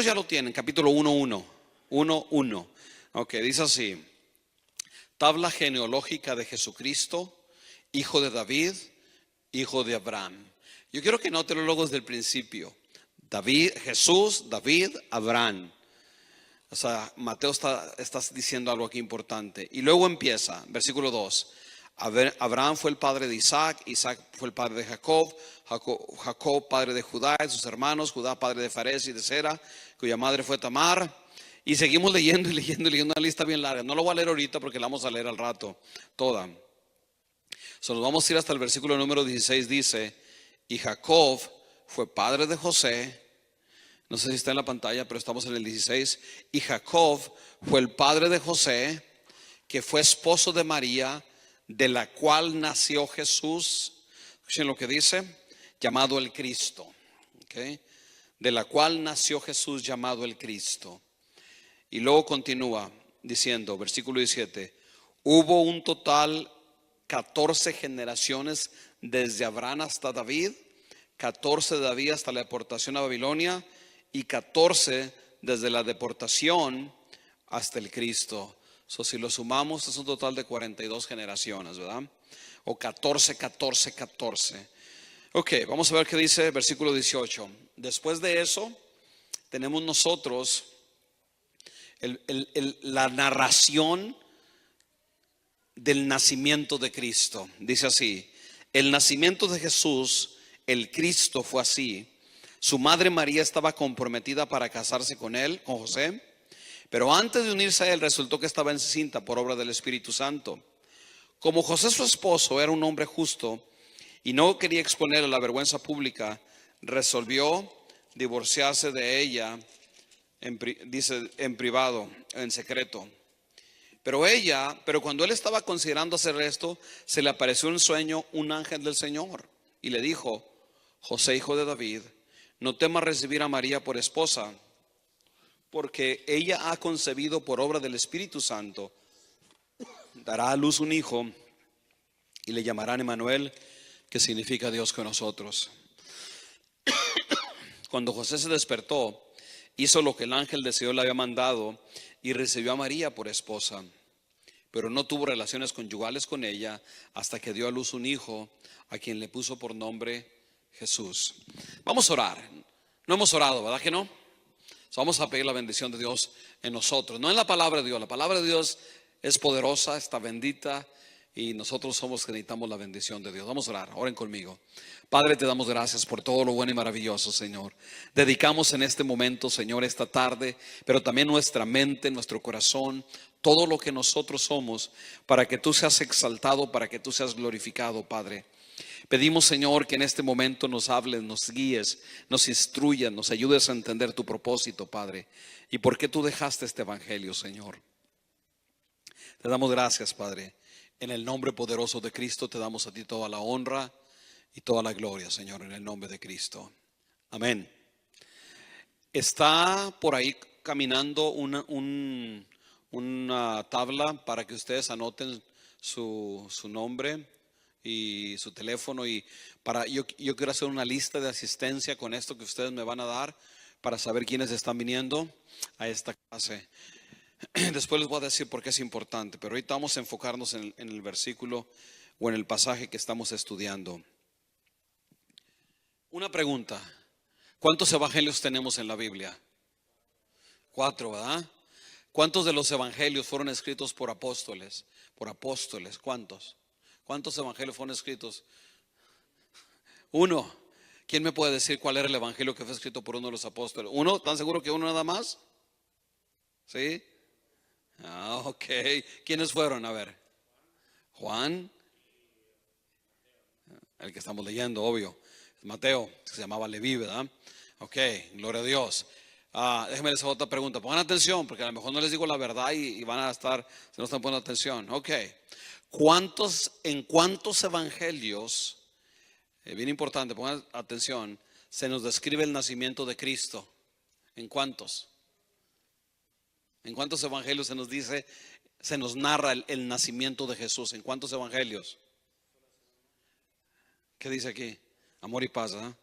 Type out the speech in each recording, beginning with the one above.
Ya lo tienen, capítulo 1:1. Ok, dice así: tabla genealógica de Jesucristo, hijo de David, hijo de Abraham. Yo quiero que noten luego desde el principio: David, Jesús, David, Abraham. O sea, Mateo está diciendo algo aquí importante. Y luego empieza, versículo 2. Abraham fue el padre de Isaac, Isaac fue el padre de Jacob, Jacob padre de Judá y sus hermanos, Judá padre de Fares y de Zera, cuya madre fue Tamar. Y seguimos leyendo y leyendo una lista bien larga. No lo voy a leer ahorita porque la vamos a leer al rato toda. Nos vamos a ir hasta el versículo número 16. Dice: y Jacob fue padre de José. No sé si está en la pantalla, pero estamos en el 16. Y Jacob fue el padre de José, que fue esposo de María, de la cual nació Jesús. Escuchen lo que dice: llamado el Cristo. ¿Okay? De la cual nació Jesús, llamado el Cristo. Y luego continúa diciendo, versículo 17: hubo un total 14 generaciones desde Abraham hasta David, 14 de David hasta la deportación a Babilonia, y 14 desde la deportación hasta el Cristo. Si lo sumamos es un total de 42 generaciones, ¿verdad? O 14. Ok, vamos a ver qué dice versículo 18. Después de eso tenemos nosotros la narración del nacimiento de Cristo. Dice así: el nacimiento de Jesús, el Cristo, fue así. Su madre María estaba comprometida para casarse con él, con José, pero antes de unirse a él resultó que estaba encinta por obra del Espíritu Santo. Como José, su esposo, era un hombre justo y no quería exponer a la vergüenza pública, resolvió divorciarse de ella, dice, en privado, en secreto. Pero cuando él estaba considerando hacer esto, se le apareció en un sueño un ángel del Señor y le dijo: José, hijo de David, no temas recibir a María por esposa, porque ella ha concebido por obra del Espíritu Santo. Dará a luz un hijo y le llamarán Emmanuel, que significa Dios con nosotros. Cuando José se despertó, hizo lo que el ángel del Señor le había mandado y recibió a María por esposa. Pero no tuvo relaciones conyugales con ella hasta que dio a luz un hijo, a quien le puso por nombre Jesús. Vamos a orar. No hemos orado, ¿verdad que no? Vamos a pedir la bendición de Dios en nosotros, no en la palabra de Dios. La palabra de Dios es poderosa, está bendita, y nosotros somos que necesitamos la bendición de Dios. Vamos a orar, oren conmigo. Padre, te damos gracias por todo lo bueno y maravilloso, Señor. Dedicamos en este momento, Señor, esta tarde, pero también nuestra mente, nuestro corazón, todo lo que nosotros somos, para que tú seas exaltado, para que tú seas glorificado, Padre. Pedimos, Señor, que en este momento nos hables, nos guíes, nos instruyas, nos ayudes a entender tu propósito, Padre, y por qué tú dejaste este evangelio, Señor. Te damos gracias, Padre. En el nombre poderoso de Cristo te damos a ti toda la honra y toda la gloria, Señor, en el nombre de Cristo. Amén. Está por ahí caminando una tabla para que ustedes anoten su nombre y su teléfono, y yo quiero hacer una lista de asistencia con esto que ustedes me van a dar para saber quiénes están viniendo a esta clase. Después les voy a decir por qué es importante, pero ahorita vamos a enfocarnos en el versículo o en el pasaje que estamos estudiando. Una pregunta: ¿cuántos evangelios tenemos en la Biblia? 4, ¿verdad? ¿Cuántos de los evangelios fueron escritos por apóstoles? ¿Cuántos? ¿Cuántos evangelios fueron escritos? 1. ¿Quién me puede decir cuál era el evangelio que fue escrito por uno de los apóstoles? ¿Uno? ¿Están seguros que uno nada más? ¿Sí? Ok. ¿Quiénes fueron? A ver. Juan, el que estamos leyendo, obvio. Mateo, que se llamaba Leví, ¿verdad? Ok, gloria a Dios. Déjenme hacer otra pregunta. Pongan atención, porque a lo mejor no les digo la verdad y van a estar, si no están poniendo atención. Ok. ¿En cuántos evangelios, bien importante, pongan atención, se nos describe el nacimiento de Cristo? ¿En cuántos? ¿En cuántos evangelios se nos dice, se nos narra el nacimiento de Jesús? ¿En cuántos evangelios? ¿Qué dice aquí? Amor y paz, ¿eh?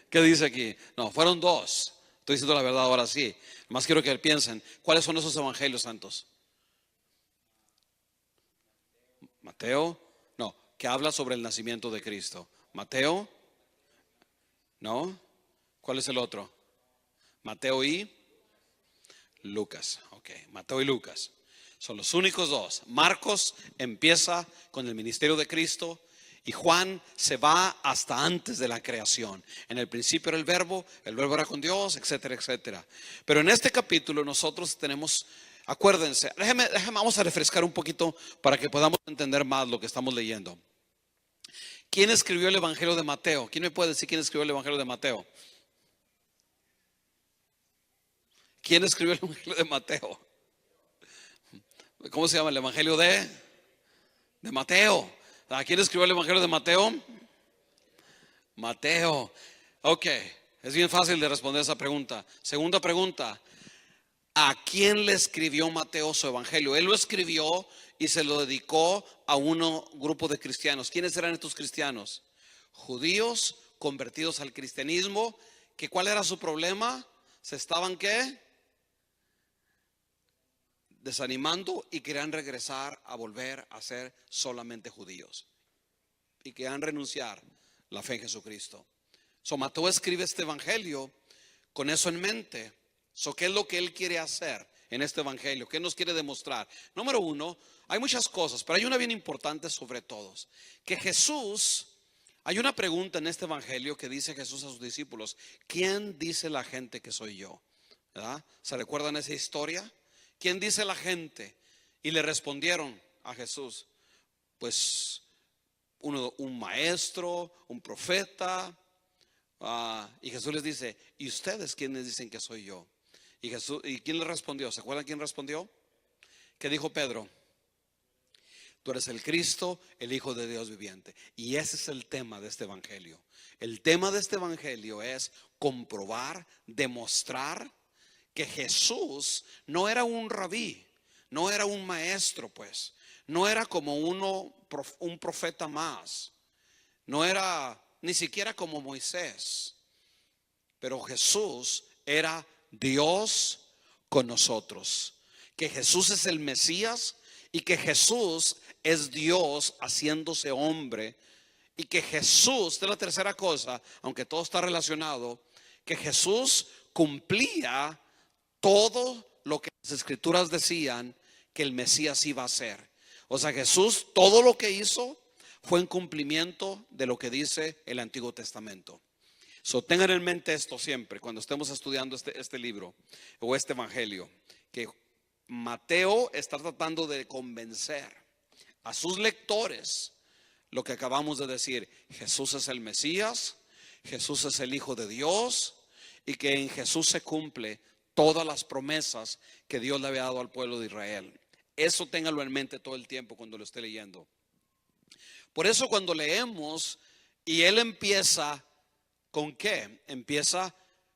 ¿Qué dice aquí? No, fueron 2. Estoy diciendo la verdad ahora sí. Más quiero que piensen, ¿cuáles son esos evangelios santos? Mateo, no, que habla sobre el nacimiento de Cristo. Mateo, no. ¿Cuál es el otro? Mateo y Lucas. Ok, Mateo y Lucas. Son los únicos dos. Marcos empieza con el ministerio de Cristo y Juan se va hasta antes de la creación. En el principio era el verbo era con Dios, etcétera, etcétera. Pero en este capítulo nosotros tenemos, acuérdense, vamos a refrescar un poquito para que podamos entender más lo que estamos leyendo. ¿Quién escribió el Evangelio de Mateo? ¿Quién me puede decir quién escribió el Evangelio de Mateo? ¿Quién escribió el Evangelio de Mateo? ¿Cómo se llama el Evangelio de Mateo? ¿A quién escribió el Evangelio de Mateo? Mateo. Ok, es bien fácil de responder esa pregunta. Segunda pregunta, ¿a quién le escribió Mateo su Evangelio? Él lo escribió y se lo dedicó a un grupo de cristianos. ¿Quiénes eran estos cristianos? Judíos convertidos al cristianismo. ¿Cuál era su problema? ¿Se estaban qué? Desanimando y querían regresar a volver a ser solamente judíos y querían renunciar la fe en Jesucristo. Mateo escribe este evangelio con eso en mente. ¿Qué es lo que él quiere hacer en este evangelio? ¿Qué nos quiere demostrar? Número uno, hay muchas cosas, pero hay una bien importante sobre todos, que Jesús, hay una pregunta en este evangelio que dice Jesús a sus discípulos: ¿quién dice la gente que soy yo? ¿Verdad? ¿Se recuerdan esa historia? ¿Quién dice la gente? Y le respondieron a Jesús, pues un maestro, un profeta. Y Jesús les dice, ¿y ustedes quiénes dicen que soy yo? ¿Y quién le respondió? ¿Se acuerdan quién respondió? ¿Qué dijo Pedro? Tú eres el Cristo, el Hijo de Dios viviente. Y ese es el tema de este evangelio. El tema de este evangelio es comprobar, demostrar que Jesús no era un rabí, no era un maestro, pues, no era como un profeta más, no era ni siquiera como Moisés, pero Jesús era Dios con nosotros, que Jesús es el Mesías y que Jesús es Dios haciéndose hombre, y que Jesús, esta es la tercera cosa, aunque todo está relacionado, que Jesús cumplía todo lo que las escrituras decían que el Mesías iba a hacer. O sea, Jesús, todo lo que hizo fue en cumplimiento de lo que dice el Antiguo Testamento. Tengan en mente esto siempre cuando estemos estudiando este libro o este evangelio, que Mateo está tratando de convencer a sus lectores lo que acabamos de decir: Jesús es el Mesías, Jesús es el Hijo de Dios, y que en Jesús se cumple todas las promesas que Dios le había dado al pueblo de Israel. Eso téngalo en mente todo el tiempo cuando lo esté leyendo. Por eso cuando leemos y él empieza, ¿con qué? Empieza,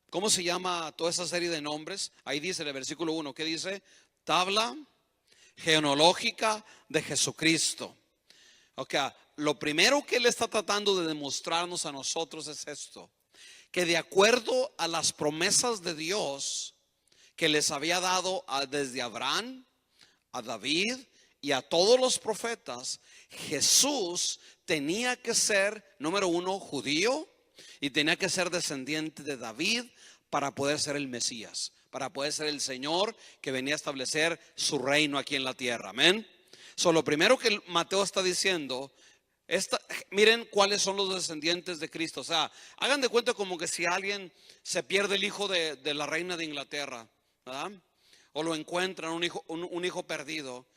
¿cómo se llama toda esa serie de nombres? Ahí dice en el versículo 1, ¿qué dice? Tabla genealógica de Jesucristo. Ok, lo primero que él está tratando de demostrarnos a nosotros es esto: que de acuerdo a las promesas de Dios que les había dado desde Abraham, a David y a todos los profetas, Jesús tenía que ser, número uno, judío, y tenía que ser descendiente de David para poder ser el Mesías, para poder ser el Señor que venía a establecer su reino aquí en la tierra. Amén. Lo primero que Mateo está diciendo, miren cuáles son los descendientes de Cristo. O sea, hagan de cuenta como que si alguien se pierde el hijo de la reina de Inglaterra, ¿verdad? O lo encuentran un hijo perdido,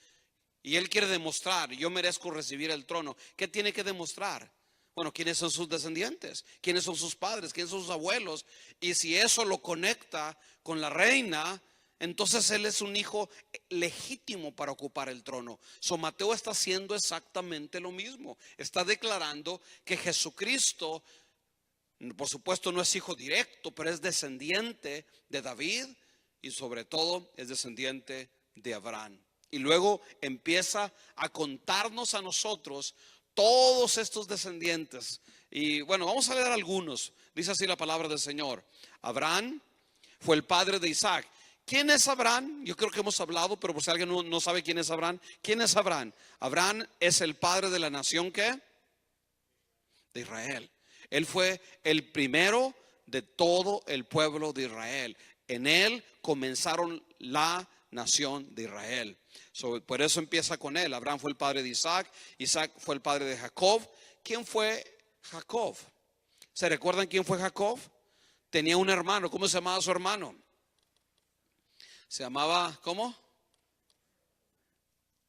y él quiere demostrar: yo merezco recibir el trono. ¿Qué tiene que demostrar? Bueno, ¿quiénes son sus descendientes? ¿Quiénes son sus padres? ¿Quiénes son sus abuelos? Y si eso lo conecta con la reina, entonces él es un hijo legítimo para ocupar el trono. Mateo está haciendo exactamente lo mismo. Está declarando que Jesucristo, por supuesto, no es hijo directo, pero es descendiente de David y sobre todo es descendiente de Abraham. Y luego empieza a contarnos a nosotros todos estos descendientes. Y bueno, vamos a leer algunos. Dice así la palabra del Señor: Abraham fue el padre de Isaac. ¿Quién es Abraham? Yo creo que hemos hablado, pero por si alguien no sabe quién es Abraham. ¿Quién es Abraham? Abraham es el padre de la nación, ¿qué? De Israel. Él fue el primero de todo el pueblo de Israel. En él comenzaron la nación de Israel. Por eso empieza con él. Abraham fue el padre de Isaac. Isaac fue el padre de Jacob. ¿Quién fue Jacob? ¿Se recuerdan quién fue Jacob? Tenía un hermano. ¿Cómo se llamaba su hermano? Se llamaba, ¿cómo?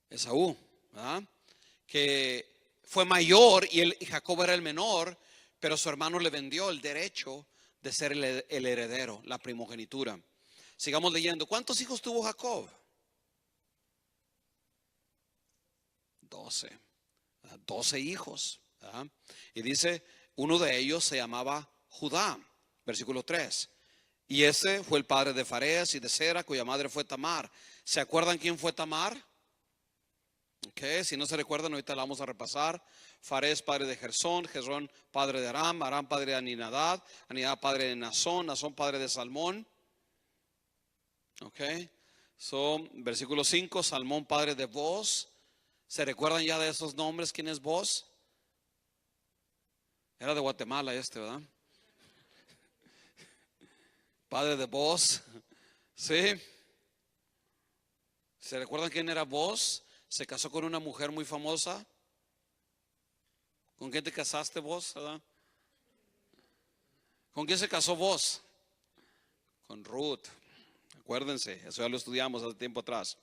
Esaú, ¿verdad? Que fue mayor y Jacob era el menor, pero su hermano le vendió el derecho de ser el heredero, la primogenitura. Sigamos leyendo. ¿Cuántos hijos tuvo Jacob? 12. 12 hijos, ¿verdad? Y dice, uno de ellos se llamaba Judá, versículo 3. Y ese fue el padre de Fares y de Sera, cuya madre fue Tamar. ¿Se acuerdan quién fue Tamar? Okay, si no se recuerdan, ahorita la vamos a repasar. Fares, padre de Gersón, Gersón, padre de Aram, Aram, padre de Aminadab, Aminadab, padre de Nazón, Nazón, padre de Salmón. Ok, versículo 5, Salmón, padre de Boz. ¿Se recuerdan ya de esos nombres? ¿Quién es Boz? Era de Guatemala ¿verdad? Padre de Boz. ¿Sí? ¿Se recuerdan quién era Boz? Se casó con una mujer muy famosa. ¿Con quién te casaste vos, verdad? ¿Con quién se casó vos? Con Ruth. Acuérdense, eso ya lo estudiamos hace tiempo atrás.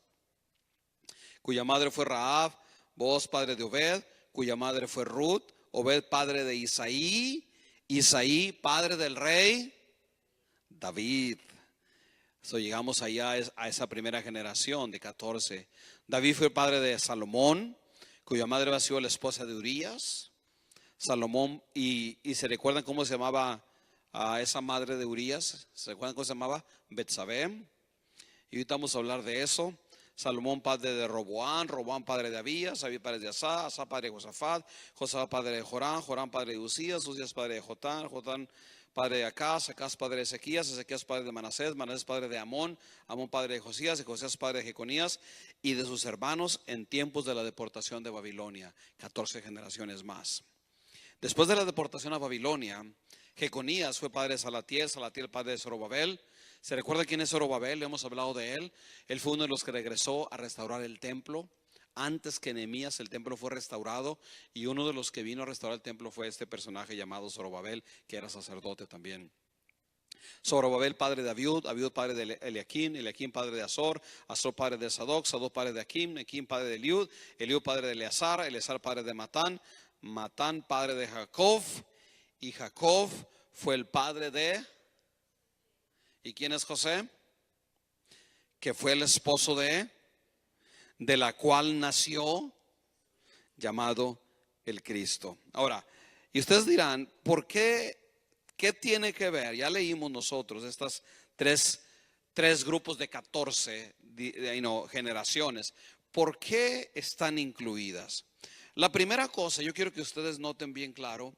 Cuya madre fue Rahab, Boz padre de Obed, cuya madre fue Ruth, Obed padre de Isaí, Isaí padre del rey David. Llegamos allá a esa primera generación de 14. David fue el padre de Salomón, cuya madre ha sido la esposa de Urías. Salomón, y se recuerdan cómo se llamaba a esa madre de Urías. ¿Se recuerdan cómo se llamaba? Betsabé. Y ahorita vamos a hablar de eso. Salomón padre de Roboán, Roboán padre de Abías, Abías padre de Asá, Asá padre de Josafat, Josafat padre de Jorán, Jorán padre de Usías, Usías padre de Jotán, Jotán padre de Acaz, Acaz padre de Ezequías, Ezequías padre de Manasés, Manasés padre de Amón, Amón padre de Josías, y Josías padre de Jeconías y de sus hermanos en tiempos de la deportación de Babilonia. 14 generaciones más. Después de la deportación a Babilonia, Jeconías fue padre de Salatiel, Salatiel padre de Zorobabel. ¿Se recuerda quién es Zorobabel? Hemos hablado de él. Él fue uno de los que regresó a restaurar el templo. Antes que Nehemías, el templo fue restaurado, y uno de los que vino a restaurar el templo fue este personaje llamado Zorobabel, que era sacerdote también. Zorobabel padre de Abiud, Abiud padre de Eliaquín, Eliaquín padre de Azor, Azor padre de Sadoc, Sadoc padre de Aquim, Aquim padre de Eliud, Eliud padre de Eleazar, Eleazar padre de Matán, Matán padre de Jacob, y Jacob fue el padre de... ¿Y quién es José? Que fue el esposo de la cual nació, llamado el Cristo. Ahora, y ustedes dirán, ¿por qué? ¿Qué tiene que ver? Ya leímos nosotros estas tres grupos de 14 generaciones. ¿Por qué están incluidas? La primera cosa, yo quiero que ustedes noten bien claro,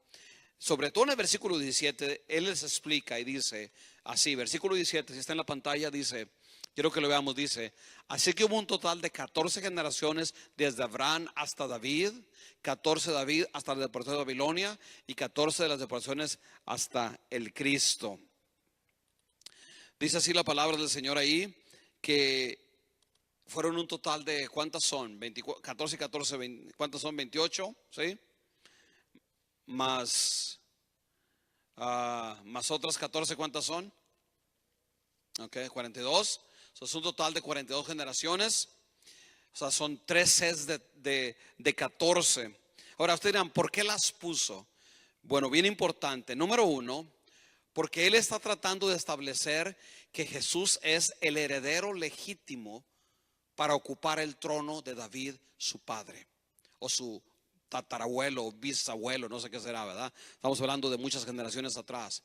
sobre todo en el versículo 17, él les explica y dice así, versículo 17, si está en la pantalla, dice, quiero que lo veamos, dice, así que hubo un total de 14 generaciones desde Abraham hasta David, 14 de David hasta la deportación de Babilonia y 14 de las deportaciones hasta el Cristo. Dice así la palabra del Señor ahí, que fueron un total de, ¿cuántas son? 14 y 14, 20, ¿cuántas son? 28, ¿sí? Más otras 14, ¿cuántas son? Ok, 42. Es un total de 42 generaciones. O sea, son 3 sets de 14. Ahora ustedes dirán, ¿por qué las puso? Bueno, bien importante. Número 1, porque él está tratando de establecer que Jesús es el heredero legítimo para ocupar el trono de David, su padre, o su tatarabuelo o bisabuelo, no sé qué será, ¿verdad? Estamos hablando de muchas generaciones atrás.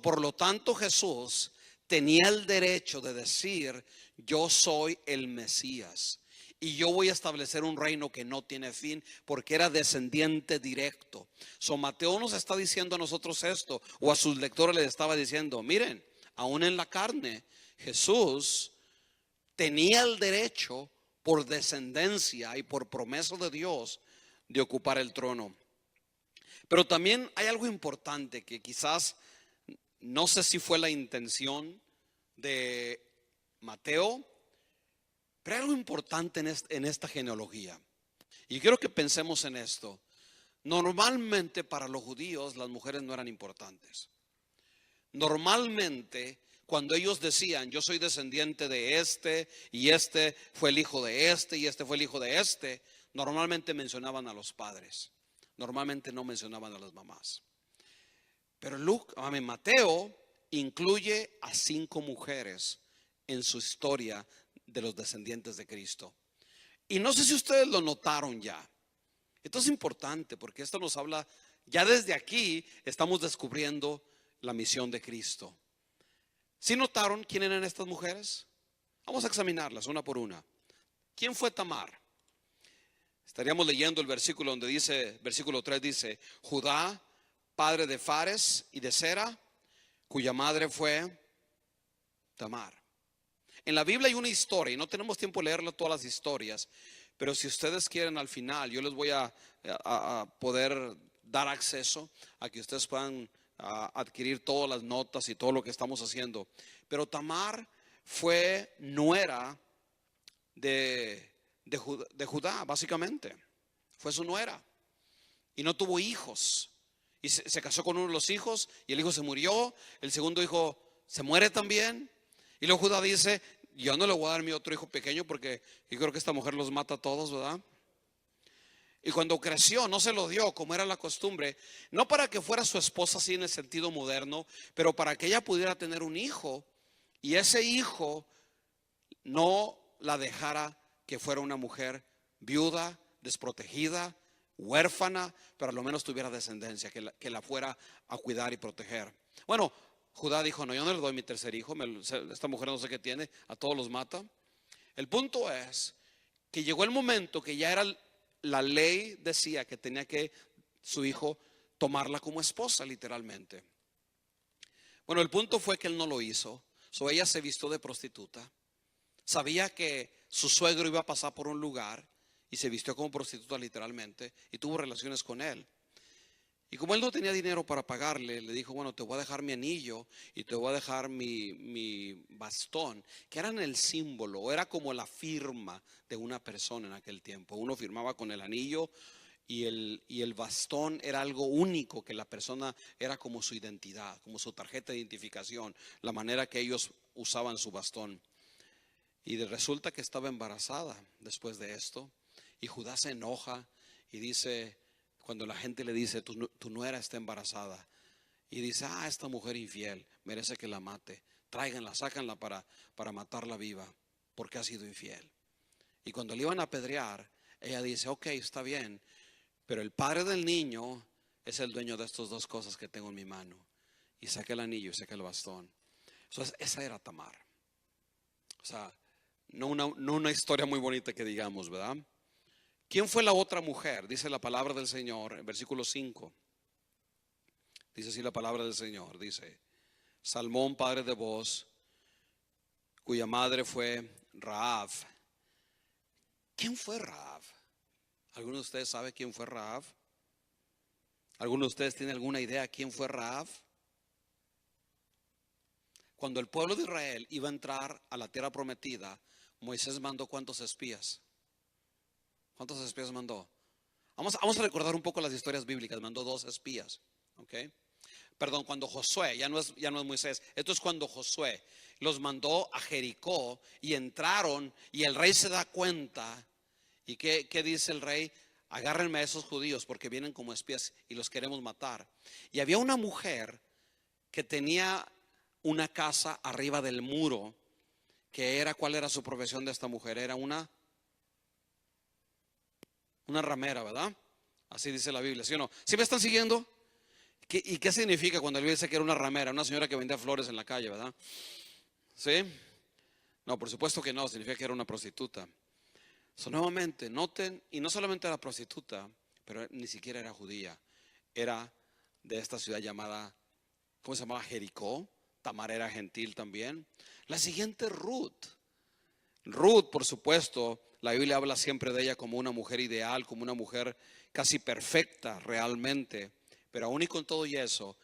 Por lo tanto, Jesús tenía el derecho de decir, yo soy el Mesías y yo voy a establecer un reino que no tiene fin, porque era descendiente directo. Mateo nos está diciendo a nosotros esto, o a sus lectores les estaba diciendo, miren, aún en la carne, Jesús tenía el derecho por descendencia y por promesa de Dios de ocupar el trono. Pero también hay algo importante que quizás no sé si fue la intención de Mateo, pero hay algo importante en esta genealogía. Y quiero que pensemos en esto. Normalmente para los judíos las mujeres no eran importantes. Normalmente cuando ellos decían yo soy descendiente de este y este fue el hijo de este y este fue el hijo de este, normalmente mencionaban a los padres. Normalmente no mencionaban a las mamás. Pero Mateo incluye a 5 mujeres en su historia de los descendientes de Cristo. Y no sé si ustedes lo notaron ya. Esto es importante porque esto nos habla, ya desde aquí estamos descubriendo la misión de Cristo. ¿Sí notaron quién eran estas mujeres? Vamos a examinarlas una por una. ¿Quién fue Tamar? Estaríamos leyendo el versículo donde dice, versículo 3 dice, Judá, padre de Fares y de Sera, cuya madre fue Tamar. En la Biblia hay una historia, y no tenemos tiempo de leerla todas las historias, pero si ustedes quieren al final, yo les voy a poder dar acceso a que ustedes puedan adquirir todas las notas y todo lo que estamos haciendo. Pero Tamar fue nuera de Judá, básicamente. Fue su nuera. Y no tuvo hijos. Y se casó con uno de los hijos y el hijo se murió. El segundo hijo se muere también. Y luego Judá dice, yo no le voy a dar a mi otro hijo pequeño porque yo creo que esta mujer los mata a todos, ¿verdad? Y cuando creció no se lo dio como era la costumbre, no para que fuera su esposa así en el sentido moderno, pero para que ella pudiera tener un hijo y ese hijo no la dejara que fuera una mujer viuda, desprotegida, huérfana, pero a lo menos tuviera descendencia, que la fuera a cuidar y proteger. Bueno, Judá dijo, no, yo no le doy mi tercer hijo, esta mujer no sé qué tiene, a todos los mata. El punto es que llegó el momento que ya era, la ley decía que tenía que su hijo tomarla como esposa literalmente. Bueno, el punto fue que él no lo hizo. Ella se vistió de prostituta. Sabía que su suegro iba a pasar por un lugar y se vistió como prostituta literalmente y tuvo relaciones con él. Y como él no tenía dinero para pagarle, le dijo, bueno, te voy a dejar mi anillo y te voy a dejar mi bastón, que eran el símbolo, era como la firma de una persona en aquel tiempo. Uno firmaba con el anillo y el bastón era algo único, que la persona era como su identidad, como su tarjeta de identificación, la manera que ellos usaban su bastón. Y resulta que estaba embarazada después de esto. Y Judá se enoja y dice, cuando la gente le dice, tu nuera está embarazada, y dice, esta mujer infiel merece que la mate, tráiganla, sácanla para matarla viva, porque ha sido infiel. Y cuando le iban a apedrear, ella dice, ok, está bien, pero el padre del niño es el dueño de estas 2 cosas que tengo en mi mano. Y saca el anillo y saca el bastón. Entonces, esa era Tamar. O sea, no una historia muy bonita que digamos, ¿verdad? ¿Quién fue la otra mujer? Dice la palabra del Señor en versículo 5. Dice así la palabra del Señor. Dice, Salmón, padre de Boz, cuya madre fue Rahab. ¿Quién fue Rahab? ¿Alguno de ustedes sabe quién fue Rahab? ¿Alguno de ustedes tiene alguna idea quién fue Rahab? Cuando el pueblo de Israel iba a entrar a la tierra prometida, Moisés mandó ¿cuántos espías? ¿Cuántos espías mandó? Vamos a recordar un poco las historias bíblicas. Mandó 2 espías, ¿ok? Perdón, cuando Josué, ya no es Moisés, esto es cuando Josué los mandó a Jericó y entraron y el rey se da cuenta. ¿Y qué dice el rey? Agárrenme a esos judíos porque vienen como espías y los queremos matar. Y había una mujer que tenía una casa arriba del muro, ¿cuál era su profesión de esta mujer? Era una ramera, ¿verdad? Así dice la Biblia, ¿sí o no? ¿Sí me están siguiendo? ¿Y qué significa cuando la Biblia dice que era una ramera? Una señora que vendía flores en la calle, ¿verdad? ¿Sí? No, por supuesto que no, significa que era una prostituta. Nuevamente, noten, y no solamente era prostituta, pero ni siquiera era judía. Era de esta ciudad llamada, ¿cómo se llamaba? Jericó, Tamar era gentil también. La siguiente, Ruth. Ruth, por supuesto, la Biblia habla siempre de ella como una mujer ideal, como una mujer casi perfecta realmente. Pero aún y con todo y eso,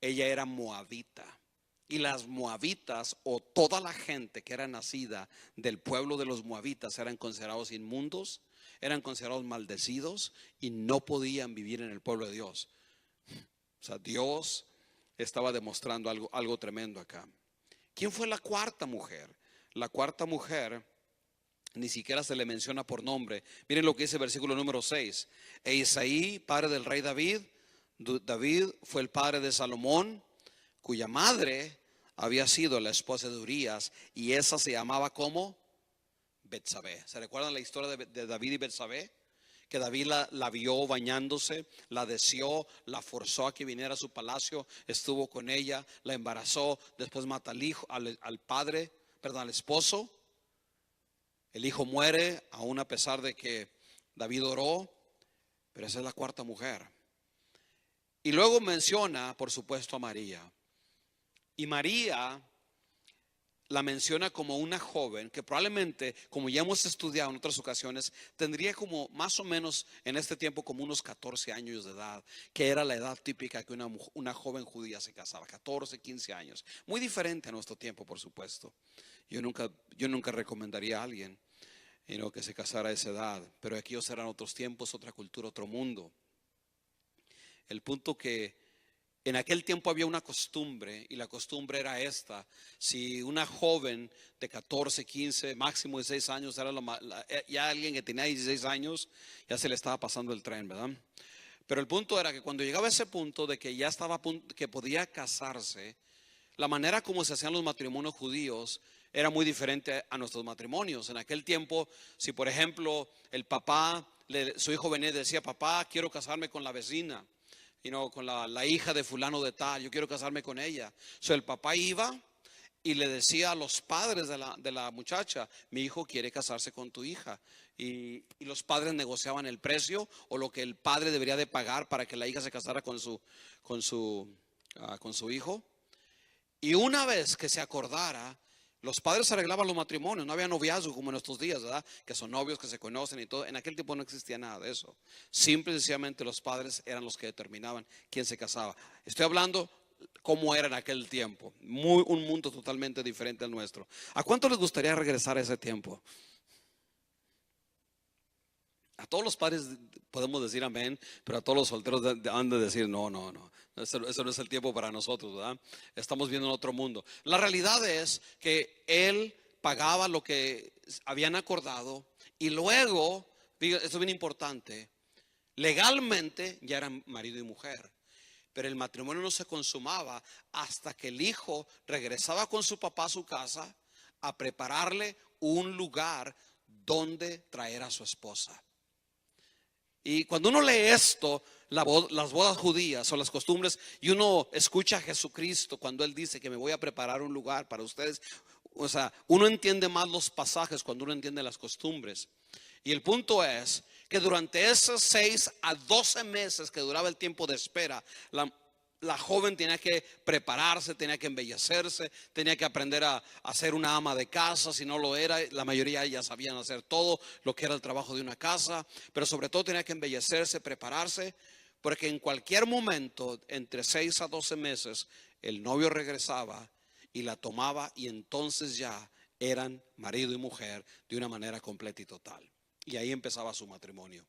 ella era moabita. Y las moabitas, o toda la gente que era nacida del pueblo de los moabitas, eran considerados inmundos, eran considerados maldecidos y no podían vivir en el pueblo de Dios. O sea, Dios estaba demostrando algo tremendo acá. ¿Quién fue la cuarta mujer? La cuarta mujer ni siquiera se le menciona por nombre. Miren lo que dice el versículo número 6. E Isaí, padre del rey David. David fue el padre de Salomón, cuya madre había sido la esposa de Urías, y esa se llamaba como Betsabé. ¿Se recuerdan la historia de David y Betsabé? Que David la vio bañándose, la deseó, la forzó a que viniera a su palacio, estuvo con ella, la embarazó, después mata al hijo, al padre, perdón, al esposo. El hijo muere, aún a pesar de que David oró, pero esa es la cuarta mujer. Y luego menciona, por supuesto, a María. Y María la menciona como una joven que probablemente, como ya hemos estudiado en otras ocasiones, tendría como más o menos en este tiempo como unos 14 años de edad, que era la edad típica que una joven judía se casaba, 14, 15 años. Muy diferente a nuestro tiempo, por supuesto. Yo nunca recomendaría a alguien que se casara a esa edad, pero aquellos eran otros tiempos, otra cultura, otro mundo. El punto que en aquel tiempo había una costumbre, y la costumbre era esta: si una joven de 14, 15, máximo 16 años era ya alguien que tenía 16 años, ya se le estaba pasando el tren, ¿verdad? Pero el punto era que cuando llegaba a ese punto de que ya estaba a punto, que podía casarse, la manera como se hacían los matrimonios judíos era muy diferente a nuestros matrimonios. En aquel tiempo, si por ejemplo el papá, su hijo venía y decía: papá, quiero casarme con la vecina, con la hija de fulano de tal, yo quiero casarme con ella. El papá iba y le decía a los padres de la muchacha: mi hijo quiere casarse con tu hija. Y los padres negociaban el precio o lo que el padre debería de pagar para que la hija se casara con su hijo. Y una vez que se acordara, los padres arreglaban los matrimonios. No había noviazgo como en estos días, ¿verdad? Que son novios que se conocen y todo. En aquel tiempo no existía nada de eso. Simple y sencillamente los padres eran los que determinaban quién se casaba. Estoy hablando cómo era en aquel tiempo. Un mundo totalmente diferente al nuestro. ¿A cuánto les gustaría regresar a ese tiempo? A todos los padres podemos decir amén, pero a todos los solteros han de decir no. Eso no es el tiempo para nosotros, ¿verdad? Estamos viendo en otro mundo. La realidad es que él pagaba lo que habían acordado y luego, esto es bien importante, legalmente ya eran marido y mujer. Pero el matrimonio no se consumaba hasta que el hijo regresaba con su papá a su casa a prepararle un lugar donde traer a su esposa. Y cuando uno lee esto, las bodas judías o las costumbres, y uno escucha a Jesucristo cuando Él dice que me voy a preparar un lugar para ustedes, o sea, uno entiende más los pasajes cuando uno entiende las costumbres. Y el punto es que durante esos 6 a 12 meses que duraba el tiempo de espera, la joven tenía que prepararse, tenía que embellecerse, tenía que aprender a ser una ama de casa. Si no lo era, la mayoría ya sabían hacer todo lo que era el trabajo de una casa, pero sobre todo tenía que embellecerse, prepararse, porque en cualquier momento, entre 6 a 12 meses, el novio regresaba y la tomaba, y entonces ya eran marido y mujer de una manera completa y total. Y ahí empezaba su matrimonio.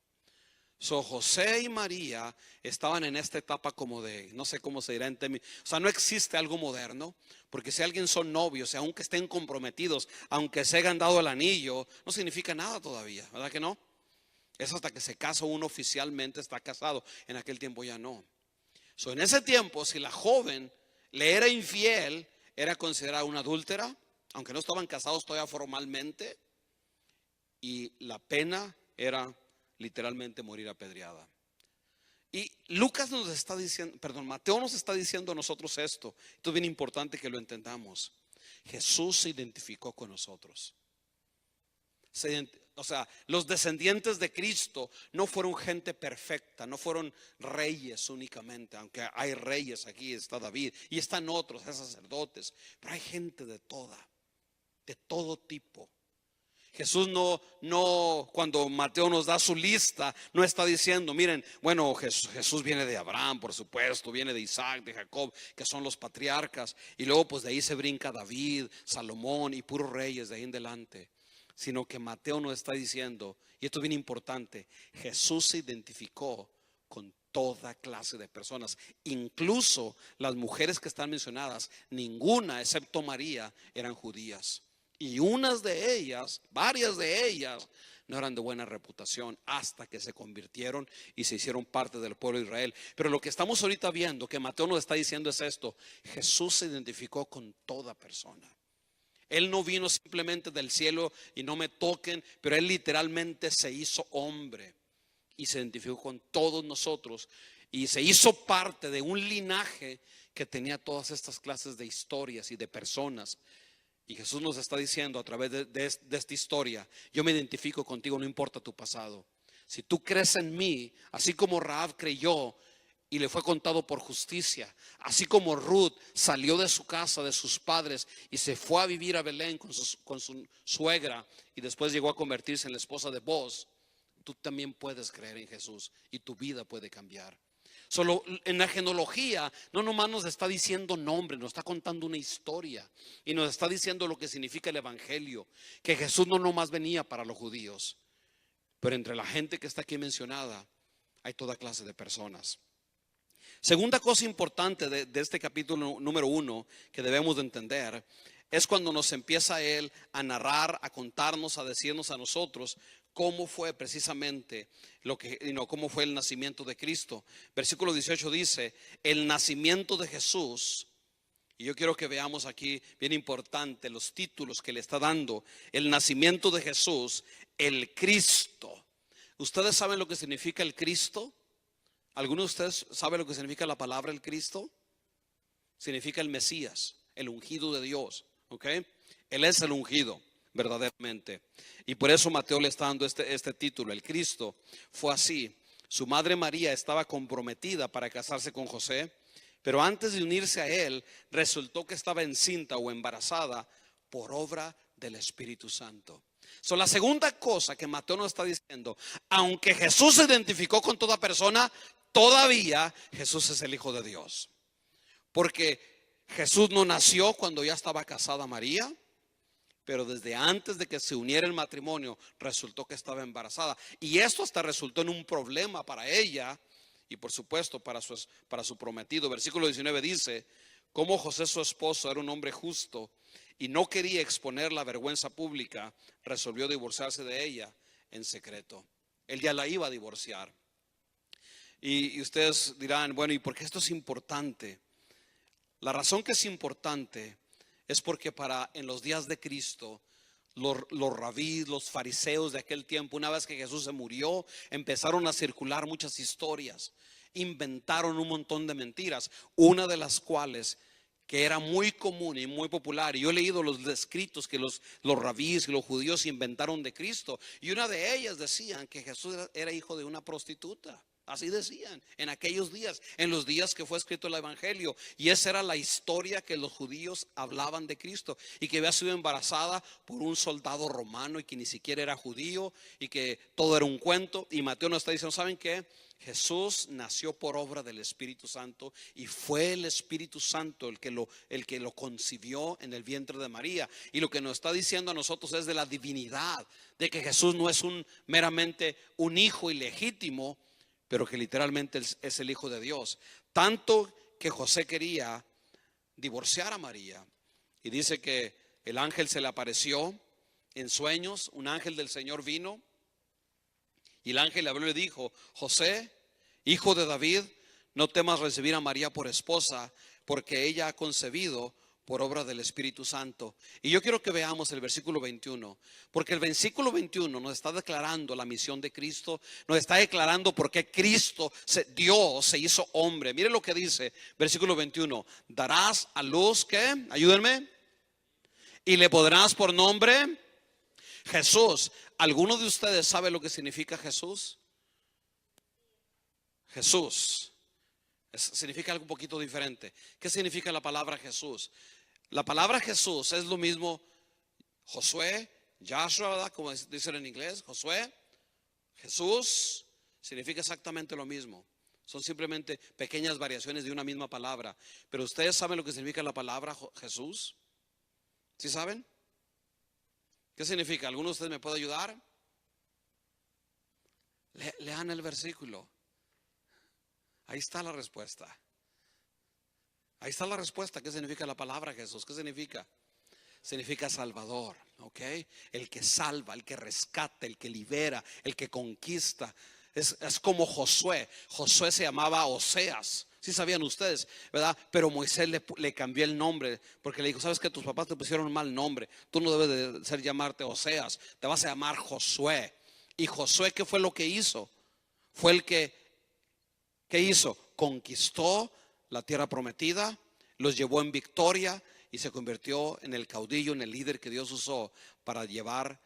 José y María estaban en esta etapa como de, no sé cómo se dirá en términos, o sea, no existe algo moderno, porque si alguien son novios, aunque estén comprometidos, aunque se hayan dado el anillo, no significa nada todavía, ¿verdad que no? Es hasta que se casa uno oficialmente, está casado. En aquel tiempo ya no. En ese tiempo, si la joven le era infiel, era considerada una adúltera, aunque no estaban casados todavía formalmente, y la pena era literalmente morir apedreada. Y Lucas nos está diciendo, Mateo nos está diciendo a nosotros esto. Esto es bien importante que lo entendamos. Jesús se identificó con nosotros. o sea, los descendientes de Cristo no fueron gente perfecta, no fueron reyes únicamente, aunque hay reyes aquí, está David y están otros, hay sacerdotes, pero hay gente de todo tipo. Jesús no, cuando Mateo nos da su lista, no está diciendo, miren, bueno, Jesús viene de Abraham, por supuesto, viene de Isaac, de Jacob, que son los patriarcas, y luego pues de ahí se brinca David, Salomón y puros reyes de ahí en adelante. Sino que Mateo nos está diciendo, y esto es bien importante, Jesús se identificó con toda clase de personas, incluso las mujeres que están mencionadas, ninguna excepto María eran judías. Y unas de ellas, varias de ellas, no eran de buena reputación hasta que se convirtieron y se hicieron parte del pueblo de Israel. Pero lo que estamos ahorita viendo, que Mateo nos está diciendo, es esto: Jesús se identificó con toda persona. Él no vino simplemente del cielo y no me toquen, pero Él literalmente se hizo hombre y se identificó con todos nosotros y se hizo parte de un linaje que tenía todas estas clases de historias y de personas. Y Jesús nos está diciendo a través de esta historia: yo me identifico contigo, no importa tu pasado. Si tú crees en mí, así como Rahab creyó y le fue contado por justicia, así como Ruth salió de su casa, de sus padres, y se fue a vivir a Belén con su suegra, y después llegó a convertirse en la esposa de Boaz, tú también puedes creer en Jesús y tu vida puede cambiar. Solo en la genealogía no nomás nos está diciendo nombre, nos está contando una historia y nos está diciendo lo que significa el evangelio, que Jesús no nomás venía para los judíos, pero entre la gente que está aquí mencionada hay toda clase de personas. Segunda cosa importante de este capítulo número 1 que debemos de entender es cuando nos empieza Él a narrar, a contarnos, a decirnos a nosotros cómo fue precisamente cómo fue el nacimiento de Cristo. Versículo 18 dice: el nacimiento de Jesús. Y yo quiero que veamos aquí, bien importante, los títulos que le está dando: el nacimiento de Jesús, el Cristo. ¿Ustedes saben lo que significa el Cristo? ¿Alguno de ustedes sabe lo que significa la palabra el Cristo? Significa el Mesías, el ungido de Dios, ¿ok? Él es el ungido, verdaderamente. Y por eso Mateo le está dando este título, el Cristo. Fue así: su madre María estaba comprometida para casarse con José, pero antes de unirse a él, resultó que estaba encinta o embarazada por obra del Espíritu Santo. La segunda cosa que Mateo nos está diciendo: aunque Jesús se identificó con toda persona, todavía Jesús es el Hijo de Dios. Porque Jesús no nació cuando ya estaba casada María, pero desde antes de que se uniera el matrimonio resultó que estaba embarazada. Y esto hasta resultó en un problema para ella y por supuesto para su prometido. Versículo 19 dice: como José su esposo era un hombre justo y no quería exponer la vergüenza pública, resolvió divorciarse de ella en secreto. Él ya la iba a divorciar. Y ustedes dirán: bueno, ¿y por qué esto es importante? La razón que es importante es porque en los días de Cristo, los rabíes, los fariseos de aquel tiempo, una vez que Jesús se murió, empezaron a circular muchas historias. Inventaron un montón de mentiras, una de las cuales que era muy común y muy popular. Y yo he leído los escritos que los rabíes y los judíos inventaron de Cristo. Y una de ellas decían que Jesús era hijo de una prostituta. Así decían en aquellos días, en los días que fue escrito el evangelio. Y esa era la historia que los judíos hablaban de Cristo, y que había sido embarazada por un soldado romano y que ni siquiera era judío y que todo era un cuento. Y Mateo nos está diciendo: ¿saben qué? Jesús nació por obra del Espíritu Santo, y fue el Espíritu Santo el que lo concibió en el vientre de María. Y lo que nos está diciendo a nosotros es de la divinidad, de que Jesús no es meramente un hijo ilegítimo, pero que literalmente es el Hijo de Dios. Tanto que José quería divorciar a María, y dice que el ángel se le apareció en sueños. Un ángel del Señor vino y el ángel le habló y le dijo: José, hijo de David, no temas recibir a María por esposa, porque ella ha concebido por obra del Espíritu Santo. Y yo quiero que veamos el versículo 21, porque el versículo 21 nos está declarando la misión de Cristo, nos está declarando por qué Dios se hizo hombre. Mire lo que dice versículo 21: darás a luz, ¿qué? Ayúdenme. Y le pondrás por nombre Jesús, ¿alguno de ustedes sabe lo que significa Jesús? Jesús significa algo un poquito diferente. ¿Qué significa la palabra Jesús? La palabra Jesús es lo mismo Josué, Joshua, ¿verdad? Como dicen en inglés, Josué, Jesús, significa exactamente lo mismo. Son simplemente pequeñas variaciones de una misma palabra. Pero ustedes saben lo que significa la palabra Jesús. ¿Sí saben? ¿Qué significa? ¿Alguno de ustedes me puede ayudar? Lean el versículo. Ahí está la respuesta. Ahí está la respuesta. ¿Qué significa la palabra Jesús? ¿Qué significa? Significa Salvador, ¿ok? El que salva, el que rescata, el que libera, el que conquista. Es como Josué. Josué se llamaba Oseas. Sí sabían ustedes, ¿verdad? Pero Moisés le cambió el nombre porque le dijo: sabes que tus papás te pusieron un mal nombre. Tú no debes de llamarte Oseas, te vas a llamar Josué. Y Josué, ¿qué fue lo que hizo? Fue el que, ¿qué hizo? Conquistó la tierra prometida, los llevó en victoria y se convirtió en el caudillo, en el líder que Dios usó para llevar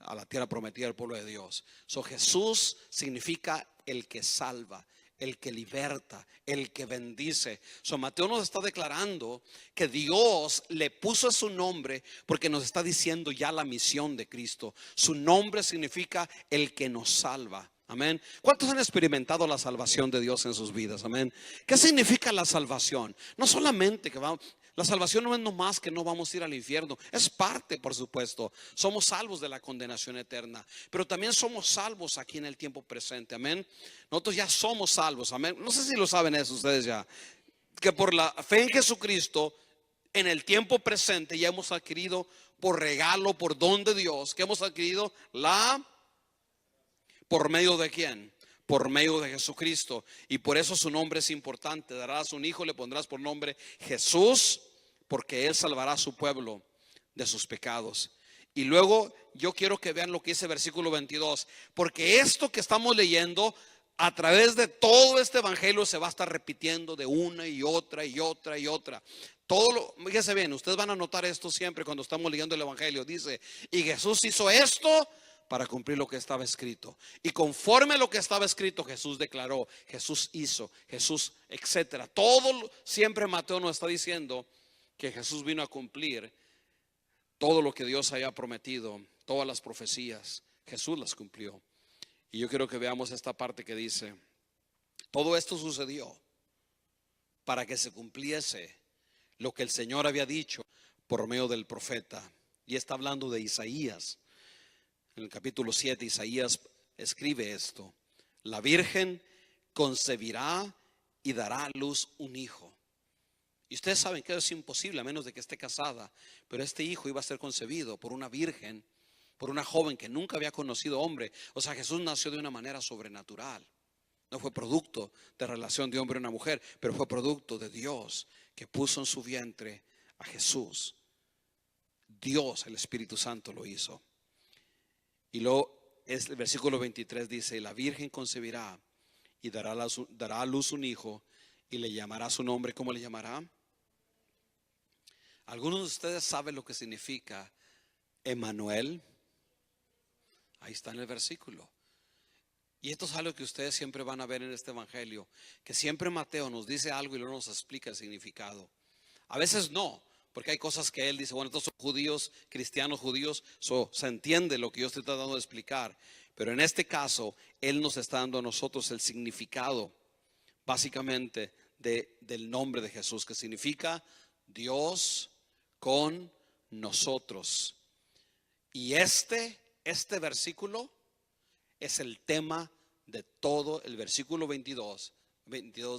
a la tierra prometida al pueblo de Dios. Jesús significa el que salva, el que liberta, el que bendice. Mateo nos está declarando que Dios le puso su nombre porque nos está diciendo ya la misión de Cristo. Su nombre significa el que nos salva. Amén. ¿Cuántos han experimentado la salvación de Dios en sus vidas? Amén. ¿Qué significa la salvación? No solamente que la salvación no es nomás que no vamos a ir al infierno. Es parte, por supuesto. Somos salvos de la condenación eterna. Pero también somos salvos aquí en el tiempo presente. Amén. Nosotros ya somos salvos. Amén. No sé si lo saben eso ustedes ya. Que por la fe en Jesucristo, en el tiempo presente ya hemos adquirido por regalo, por don de Dios, que hemos adquirido ¿por medio de quién? Por medio de Jesucristo. Y por eso su nombre es importante. Darás un hijo, le pondrás por nombre Jesús, porque él salvará a su pueblo de sus pecados. Y luego yo quiero que vean lo que dice versículo 22. Porque esto que estamos leyendo, a través de todo este evangelio, se va a estar repitiendo de una y otra y otra y otra. Fíjense bien, ustedes van a notar esto siempre cuando estamos leyendo el evangelio. Dice: y Jesús hizo esto para cumplir lo que estaba escrito. Y conforme a lo que estaba escrito, Jesús declaró, Jesús hizo, Jesús, etcétera. Todo, siempre Mateo nos está diciendo que Jesús vino a cumplir todo lo que Dios había prometido, todas las profecías. Jesús las cumplió. Y yo quiero que veamos esta parte que dice: todo esto sucedió para que se cumpliese lo que el Señor había dicho por medio del profeta. Y está hablando de Isaías. En el capítulo 7, Isaías escribe esto: la virgen concebirá y dará a luz un hijo. Y ustedes saben que eso es imposible a menos de que esté casada. Pero este hijo iba a ser concebido por una virgen, por una joven que nunca había conocido hombre. O sea, Jesús nació de una manera sobrenatural. No fue producto de relación de hombre a una mujer, pero fue producto de Dios que puso en su vientre a Jesús. Dios, el Espíritu Santo, lo hizo. Y luego el versículo 23 dice: y la virgen concebirá y dará a luz un hijo y le llamará su nombre. ¿Cómo le llamará? ¿Algunos de ustedes saben lo que significa Emmanuel? Ahí está en el versículo. Y esto es algo que ustedes siempre van a ver en este evangelio, que siempre Mateo nos dice algo y luego nos explica el significado. A veces no, porque hay cosas que él dice: bueno, estos son judíos, cristianos judíos, se entiende lo que yo estoy tratando de explicar. Pero en este caso, él nos está dando a nosotros el significado, básicamente, del nombre de Jesús, que significa Dios con nosotros. Y este versículo es el tema de todo el versículo 23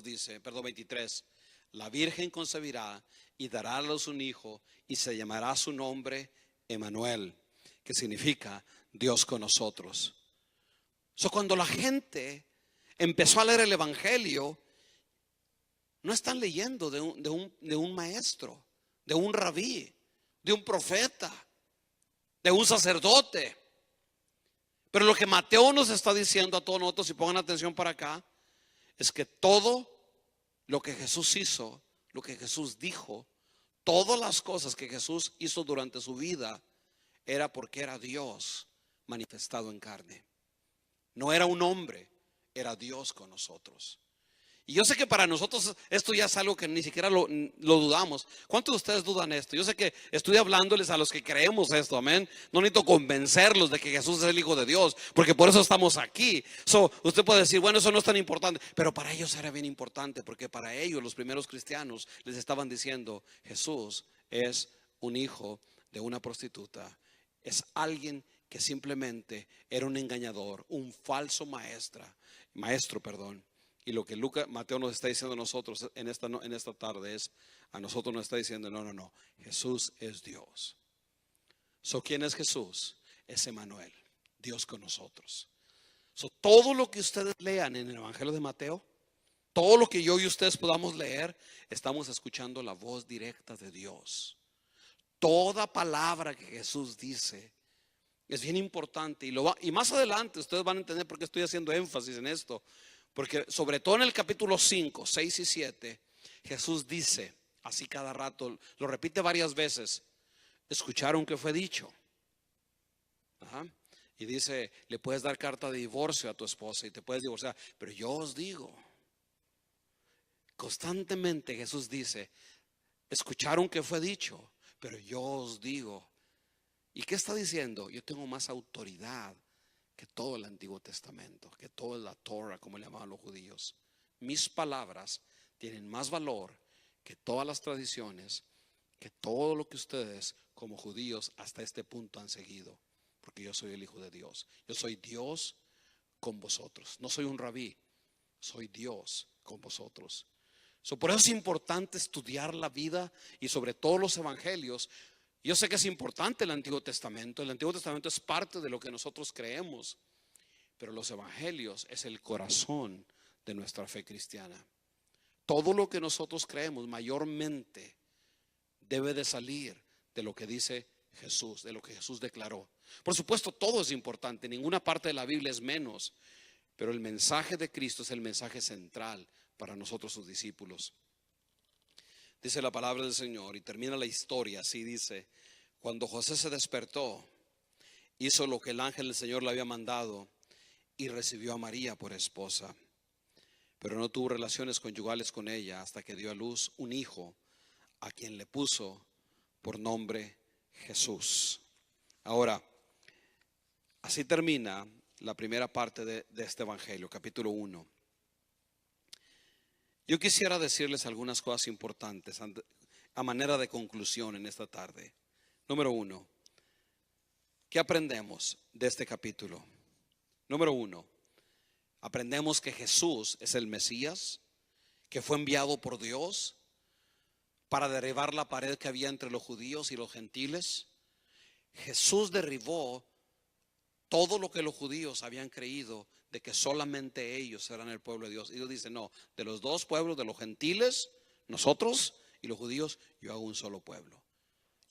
dice: la virgen concebirá y dará a luz un hijo y se llamará su nombre Emmanuel, que significa Dios con nosotros. Cuando la gente empezó a leer el evangelio, no están leyendo de un maestro, de un rabí, de un profeta, de un sacerdote. Pero lo que Mateo nos está diciendo a todos nosotros, y pongan atención para acá, es que todo lo que Jesús hizo, lo que Jesús dijo, todas las cosas que Jesús hizo durante su vida, era porque era Dios manifestado en carne. No era un hombre, era Dios con nosotros. Y yo sé que para nosotros esto ya es algo que ni siquiera lo dudamos. ¿Cuántos de ustedes dudan esto? Yo sé que estoy hablándoles a los que creemos esto, amén. No necesito convencerlos de que Jesús es el Hijo de Dios, porque por eso estamos aquí. Usted puede decir, bueno, eso no es tan importante, pero para ellos era bien importante, porque para ellos, los primeros cristianos, les estaban diciendo, Jesús es un hijo de una prostituta. Es alguien que simplemente era un engañador, un falso maestro. Y lo que Mateo nos está diciendo a nosotros en esta tarde es, a nosotros nos está diciendo, no, Jesús es Dios. ¿Quién es Jesús? Es Emmanuel, Dios con nosotros. Todo lo que ustedes lean en el Evangelio de Mateo, todo lo que yo y ustedes podamos leer, estamos escuchando la voz directa de Dios. Toda palabra que Jesús dice es bien importante, y más adelante ustedes van a entender por qué estoy haciendo énfasis en esto. Porque sobre todo en el capítulo 5, 6 y 7, Jesús dice, así cada rato, lo repite varias veces, escucharon que fue dicho. Y dice, le puedes dar carta de divorcio a tu esposa y te puedes divorciar, pero yo os digo, constantemente Jesús dice, escucharon que fue dicho, pero yo os digo. ¿Y qué está diciendo? Yo tengo más autoridad que todo el Antiguo Testamento, que toda la Torah, como le llamaban los judíos. Mis palabras tienen más valor que todas las tradiciones, que todo lo que ustedes como judíos hasta este punto han seguido, porque yo soy el Hijo de Dios. Yo soy Dios con vosotros. No soy un rabí, soy Dios con vosotros. Por eso es importante estudiar la vida y sobre todo los evangelios. Yo sé que es importante el Antiguo Testamento. El Antiguo Testamento es parte de lo que nosotros creemos, pero los evangelios es el corazón de nuestra fe cristiana. Todo lo que nosotros creemos mayormente debe de salir de lo que dice Jesús, de lo que Jesús declaró. Por supuesto, todo es importante, ninguna parte de la Biblia es menos, pero el mensaje de Cristo es el mensaje central para nosotros, sus discípulos. Dice la palabra del Señor y termina la historia así, dice, cuando José se despertó, hizo lo que el ángel del Señor le había mandado y recibió a María por esposa, pero no tuvo relaciones conyugales con ella hasta que dio a luz un hijo, a quien le puso por nombre Jesús. Ahora, así termina la primera parte de este evangelio, capítulo 1. Yo quisiera decirles algunas cosas importantes a manera de conclusión en esta tarde. Número 1, ¿qué aprendemos de este capítulo? Número 1, aprendemos que Jesús es el Mesías, que fue enviado por Dios para derribar la pared que había entre los judíos y los gentiles. Jesús derribó todo lo que los judíos habían creído de que solamente ellos eran el pueblo de Dios. Y Dios dice, no, de los dos pueblos, de los gentiles, nosotros y los judíos, yo hago un solo pueblo.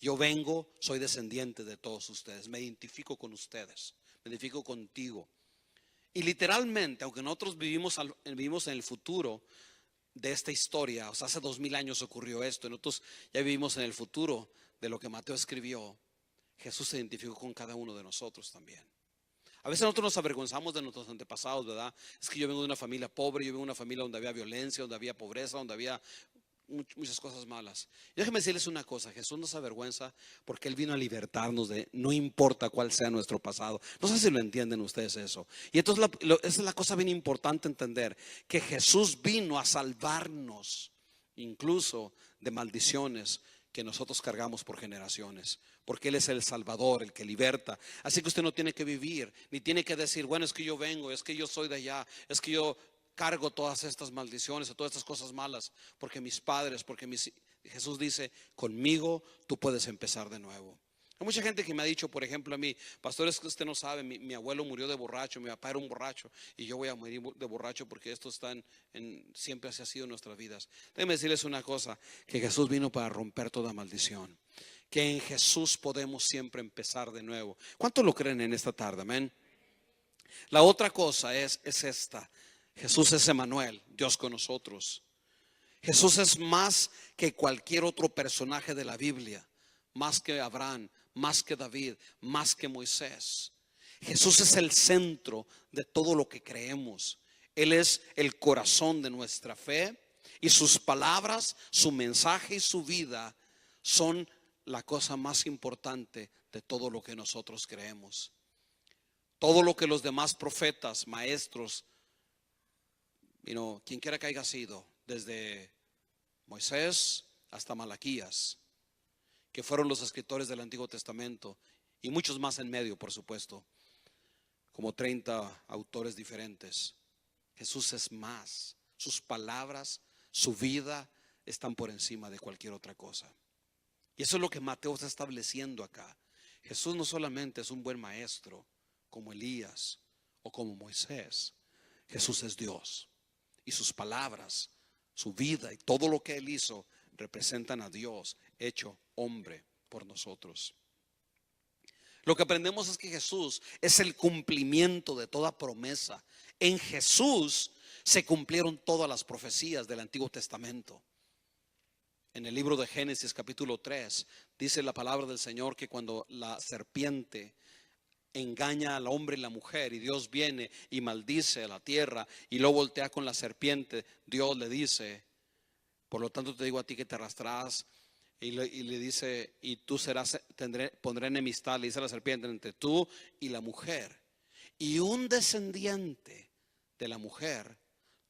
Yo vengo, soy descendiente de todos ustedes, me identifico con ustedes, me identifico contigo. Y literalmente, aunque nosotros vivimos en el futuro de esta historia, o sea, hace 2000 años ocurrió esto, y nosotros ya vivimos en el futuro de lo que Mateo escribió, Jesús se identificó con cada uno de nosotros también. A veces nosotros nos avergonzamos de nuestros antepasados, ¿verdad? Es que yo vengo de una familia pobre, yo vengo de una familia donde había violencia, donde había pobreza, donde había muchas cosas malas. Y déjenme decirles una cosa, Jesús no se avergüenza porque Él vino a libertarnos de, no importa cuál sea nuestro pasado. No sé si lo entienden ustedes eso. Y entonces esa es la cosa bien importante entender, que Jesús vino a salvarnos incluso de maldiciones que nosotros cargamos por generaciones, porque Él es el Salvador, el que liberta. Así que usted no tiene que vivir, ni tiene que decir, bueno, es que yo vengo, es que yo soy de allá, es que yo cargo todas estas maldiciones, todas estas cosas malas, porque mis padres, Jesús dice, conmigo tú puedes empezar de nuevo. Hay mucha gente que me ha dicho, por ejemplo, a mí, pastor, es que usted no sabe, mi abuelo murió de borracho, mi papá era un borracho, y yo voy a morir de borracho porque esto está siempre así ha sido en nuestras vidas. Déjenme decirles una cosa, que Jesús vino para romper toda maldición, que en Jesús podemos siempre empezar de nuevo. ¿Cuántos lo creen en esta tarde? Amén. La otra cosa es esta: Jesús es Emmanuel, Dios con nosotros. Jesús es más que cualquier otro personaje de la Biblia. más que Abraham, más que David, más que Moisés. Jesús es el centro de todo lo que creemos. Él es el corazón de nuestra fe y sus palabras, su mensaje y su vida son la cosa más importante de todo lo que nosotros creemos. Todo lo que los demás profetas, maestros, quien quiera que haya sido, desde Moisés hasta Malaquías, que fueron los escritores del Antiguo Testamento, y muchos más en medio, por supuesto, como 30 autores diferentes. Jesús es más. Sus palabras, su vida están por encima de cualquier otra cosa. Y eso es lo que Mateo está estableciendo acá. Jesús no solamente es un buen maestro como Elías o como Moisés. Jesús es Dios. Y sus palabras, su vida y todo lo que Él hizo representan a Dios hecho hombre por nosotros. Lo que aprendemos es que Jesús es el cumplimiento de toda promesa. En Jesús se cumplieron todas las profecías del Antiguo Testamento. En el libro de Génesis capítulo 3 dice la palabra del Señor que cuando la serpiente engaña al hombre y la mujer y Dios viene y maldice a la tierra y luego voltea con la serpiente, Dios le dice: por lo tanto te digo a ti que te arrastrarás. Y le dice: y tú serás, pondré enemistad, le dice la serpiente, entre tú y la mujer, y un descendiente de la mujer,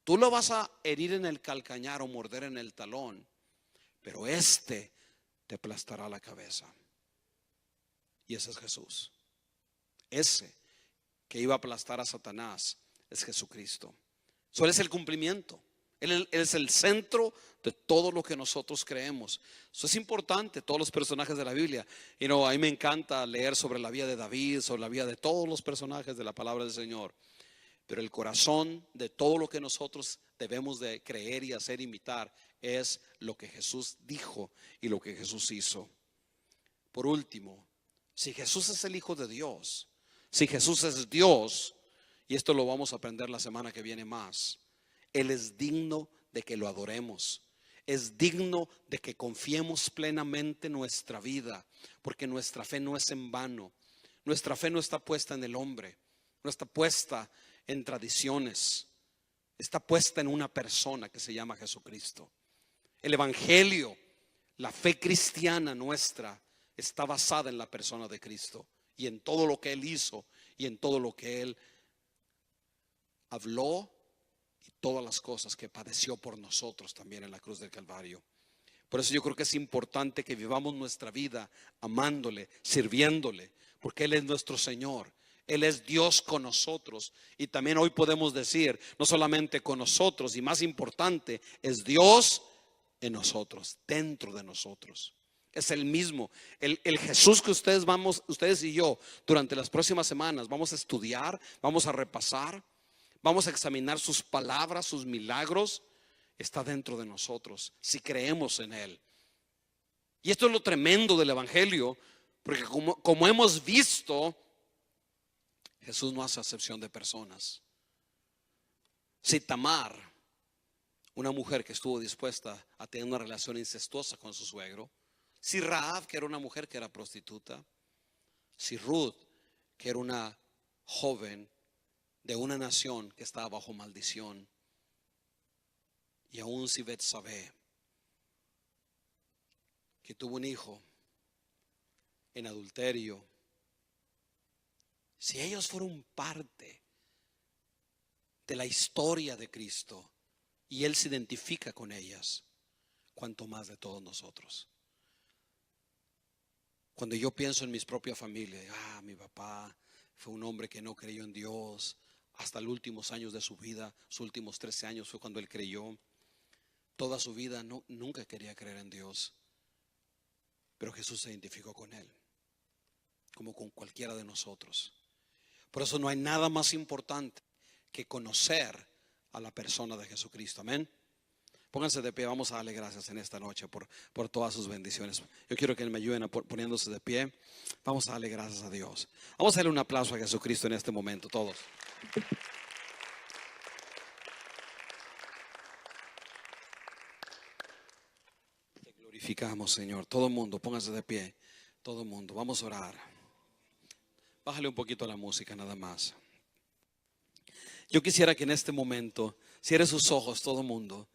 tú lo vas a herir en el calcañar o morder en el talón, pero este te aplastará la cabeza. Y ese es Jesús. Ese que iba a aplastar a Satanás es Jesucristo. Eso es el cumplimiento. Él es el centro de todo lo que nosotros creemos. Eso es importante, todos los personajes de la Biblia. A mí me encanta leer sobre la vida de David, sobre la vida de todos los personajes de la palabra del Señor. Pero el corazón de todo lo que nosotros debemos de creer y hacer, imitar, es lo que Jesús dijo y lo que Jesús hizo. Por último, si Jesús es el Hijo de Dios, si Jesús es Dios, y esto lo vamos a aprender la semana que viene más, Él es digno de que lo adoremos. Es digno de que confiemos plenamente nuestra vida, porque nuestra fe no es en vano. Nuestra fe no está puesta en el hombre, no está puesta en tradiciones, está puesta en una persona que se llama Jesucristo. El evangelio, la fe cristiana nuestra, está basada en la persona de Cristo y en todo lo que Él hizo y en todo lo que Él habló, todas las cosas que padeció por nosotros también en la cruz del Calvario. Por eso yo creo que es importante que vivamos nuestra vida amándole, sirviéndole, porque Él es nuestro Señor. Él es Dios con nosotros. Y también hoy podemos decir, no solamente con nosotros, y más importante, es Dios en nosotros, dentro de nosotros. Es el mismo, el Jesús que ustedes y yo durante las próximas semanas vamos a estudiar, vamos a repasar, vamos a examinar sus palabras, sus milagros. Está dentro de nosotros si creemos en Él. Y esto es lo tremendo del evangelio, porque como hemos visto, Jesús no hace acepción de personas. Si Tamar, una mujer que estuvo dispuesta a tener una relación incestuosa con su suegro, si Rahab, que era una mujer que era prostituta, si Ruth, que era una joven de una nación que estaba bajo maldición, y aún si Betsabé, que tuvo un hijo en adulterio, si ellos fueron parte de la historia de Cristo y Él se identifica con ellas, cuánto más de todos nosotros. Cuando yo pienso en mi propia familia, mi papá fue un hombre que no creyó en Dios hasta los últimos años de su vida. Sus últimos 13 años fue cuando él creyó. Toda su vida nunca quería creer en Dios, pero Jesús se identificó con él, como con cualquiera de nosotros. Por eso no hay nada más importante que conocer a la persona de Jesucristo. Amén. Pónganse de pie, vamos a darle gracias en esta noche por todas sus bendiciones. Yo quiero que me ayuden poniéndose de pie. Vamos a darle gracias a Dios. Vamos a darle un aplauso a Jesucristo en este momento, todos. Te glorificamos, Señor. Todo el mundo, póngase de pie. Todo el mundo, vamos a orar. Bájale un poquito la música nada más. Yo quisiera que en este momento cierre sus ojos todo el mundo,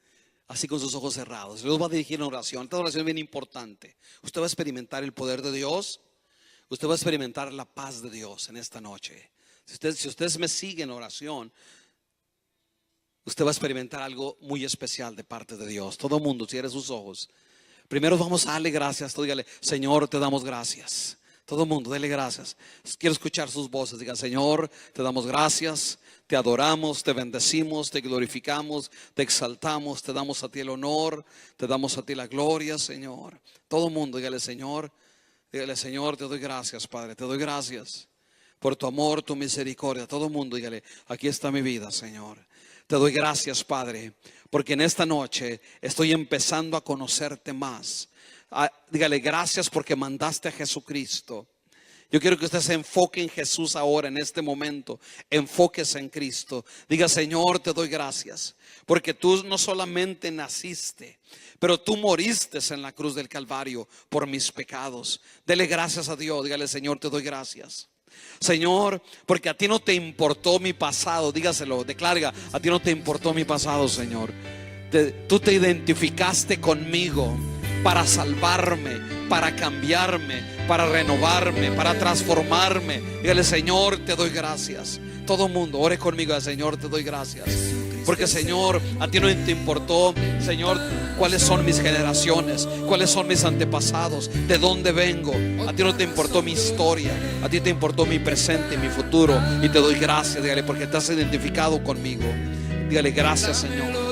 así con sus ojos cerrados. Dios va a dirigir una oración. Esta oración es bien importante. Usted va a experimentar el poder de Dios. Usted va a experimentar la paz de Dios en esta noche. Si usted me sigue en oración, usted va a experimentar algo muy especial de parte de Dios. Todo el mundo cierre sus ojos. Primero vamos a darle gracias. Dígale: Señor, te damos gracias. Todo el mundo, dele gracias. Quiero escuchar sus voces. Digan: Señor, te damos gracias, te adoramos, te bendecimos, te glorificamos, te exaltamos, te damos a ti el honor, te damos a ti la gloria, Señor. Todo el mundo, dígale: Señor, te doy gracias, Padre, te doy gracias por tu amor, tu misericordia. Todo el mundo, dígale: aquí está mi vida, Señor. Te doy gracias, Padre, porque en esta noche estoy empezando a conocerte más. Dígale: gracias porque mandaste a Jesucristo. Yo quiero que usted se enfoque en Jesús ahora, en este momento. Enfóquese en Cristo. Diga: Señor, te doy gracias porque tú no solamente naciste, pero tú moriste en la cruz del Calvario por mis pecados. Dele gracias a Dios. Dígale: Señor, te doy gracias, Señor, porque a ti no te importó mi pasado. Dígaselo, declara: a ti no te importó mi pasado, Señor. Tú te identificaste conmigo para salvarme, para cambiarme, para renovarme, para transformarme. Dígale: Señor, te doy gracias. Todo el mundo, ore conmigo: Señor, te doy gracias. Porque, Señor, a ti no te importó, Señor, cuáles son mis generaciones, cuáles son mis antepasados, de dónde vengo. A ti no te importó mi historia, a ti te importó mi presente y mi futuro. Y te doy gracias, dígale, porque te has identificado conmigo. Dígale: gracias, Señor.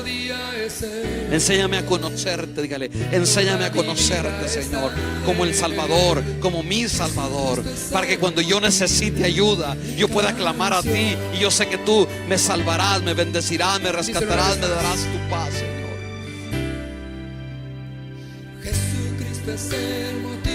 Enséñame a conocerte, dígale: enséñame a conocerte, Señor, como el Salvador, como mi Salvador, para que cuando yo necesite ayuda, yo pueda clamar a ti. Y yo sé que tú me salvarás, me bendecirás, me rescatarás, me darás tu paz, Señor. Jesucristo es el motivo.